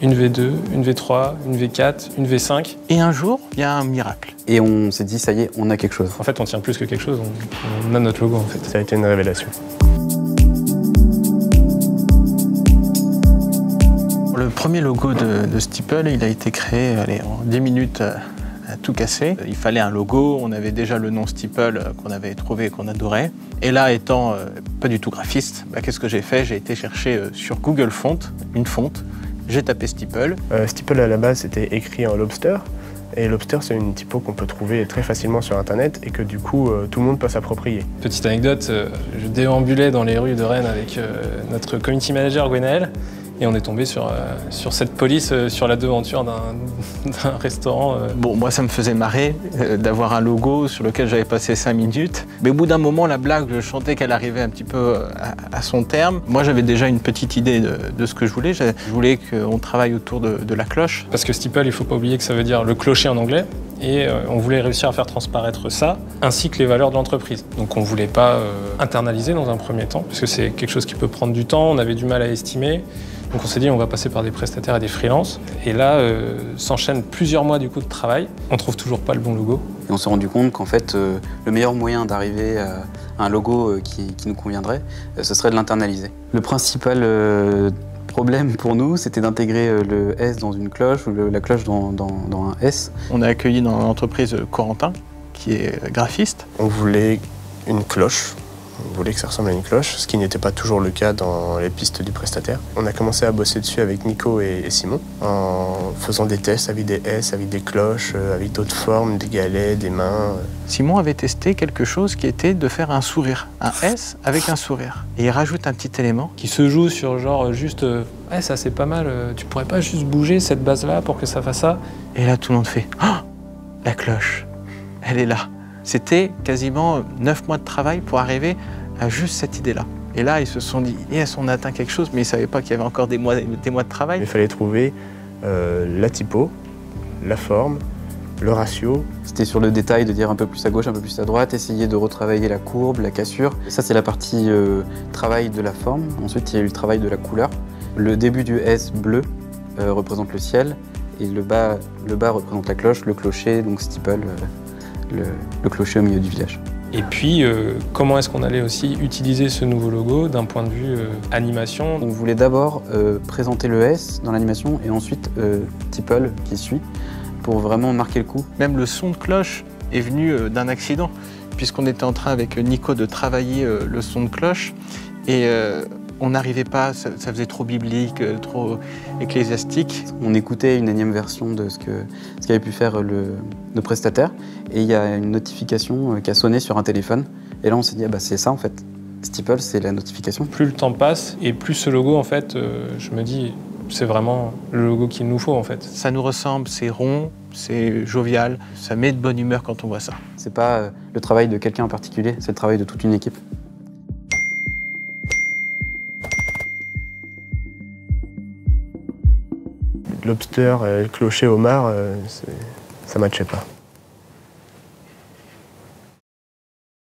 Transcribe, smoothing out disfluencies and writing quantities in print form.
Une V2, une V3, une V4, une V5. Et un jour, il y a un miracle. Et on s'est dit, ça y est, on a quelque chose. En fait, on tient plus que quelque chose, on a notre logo en fait. Ça a été une révélation. Le premier logo de Steeple, il a été créé en 10 minutes à tout casser. Il fallait un logo, on avait déjà le nom Steeple qu'on avait trouvé et qu'on adorait. Et là, étant pas du tout graphiste, qu'est-ce que j'ai fait? J'ai été chercher sur Google Font, une fonte, j'ai tapé Steeple. Steeple à la base c'était écrit en lobster. Et lobster c'est une typo qu'on peut trouver très facilement sur internet et que du coup tout le monde peut s'approprier. Petite anecdote, je déambulais dans les rues de Rennes avec notre community manager Gwenaël. Et on est tombé sur cette police sur la devanture d'un restaurant. Bon, moi, ça me faisait marrer d'avoir un logo sur lequel j'avais passé 5 minutes. Mais au bout d'un moment, la blague, je sentais qu'elle arrivait un petit peu à son terme. Moi, j'avais déjà une petite idée de ce que je voulais. Je voulais qu'on travaille autour de la cloche. Parce que Steeple, il ne faut pas oublier que ça veut dire le clocher en anglais. Et on voulait réussir à faire transparaître ça, ainsi que les valeurs de l'entreprise. Donc on ne voulait pas internaliser dans un premier temps, parce que c'est quelque chose qui peut prendre du temps, on avait du mal à estimer. Donc on s'est dit on va passer par des prestataires et des freelances. Et là, s'enchaînent plusieurs mois du coup de travail. On trouve toujours pas le bon logo. Et on s'est rendu compte qu'en fait, le meilleur moyen d'arriver à un logo qui nous conviendrait, ce serait de l'internaliser. Le principal problème pour nous, c'était d'intégrer le S dans une cloche ou la cloche dans un S. On a accueilli dans l'entreprise Corentin, qui est graphiste. On voulait une cloche. On voulait que ça ressemble à une cloche, ce qui n'était pas toujours le cas dans les pistes du prestataire. On a commencé à bosser dessus avec Nico et Simon, en faisant des tests avec des S, avec des cloches, avec d'autres formes, des galets, des mains. Simon avait testé quelque chose qui était de faire un sourire, un S avec un sourire. Et il rajoute un petit élément. Qui se joue sur genre juste, ouais ça c'est pas mal, tu pourrais pas juste bouger cette base-là pour que ça fasse ça? Et là tout le monde fait, oh, la cloche, elle est là. C'était quasiment 9 mois de travail pour arriver à juste cette idée-là. Et là, ils se sont dit, yes, on a atteint quelque chose, mais ils ne savaient pas qu'il y avait encore des mois de travail. Il fallait trouver la typo, la forme, le ratio. C'était sur le détail de dire un peu plus à gauche, un peu plus à droite, essayer de retravailler la courbe, la cassure. Et ça, c'est la partie travail de la forme. Ensuite, il y a eu le travail de la couleur. Le début du S bleu représente le ciel et le bas représente la cloche, le clocher, donc Steeple. Le clocher au milieu du village. Et puis, comment est-ce qu'on allait aussi utiliser ce nouveau logo d'un point de vue animation? On voulait d'abord présenter le S dans l'animation et ensuite Steeple qui suit pour vraiment marquer le coup. Même le son de cloche est venu d'un accident, puisqu'on était en train avec Nico de travailler le son de cloche et on n'arrivait pas, ça faisait trop biblique, trop ecclésiastique. On écoutait une énième version de ce qu'avait pu faire nos prestataires et il y a une notification qui a sonné sur un téléphone. Et là on s'est dit, ah bah c'est ça en fait, Steeple c'est la notification. Plus le temps passe et plus ce logo en fait, je me dis, c'est vraiment le logo qu'il nous faut en fait. Ça nous ressemble, c'est rond, c'est jovial, ça met de bonne humeur quand on voit ça. C'est pas le travail de quelqu'un en particulier, c'est le travail de toute une équipe. Lobster, clocher, homard, ça matchait pas.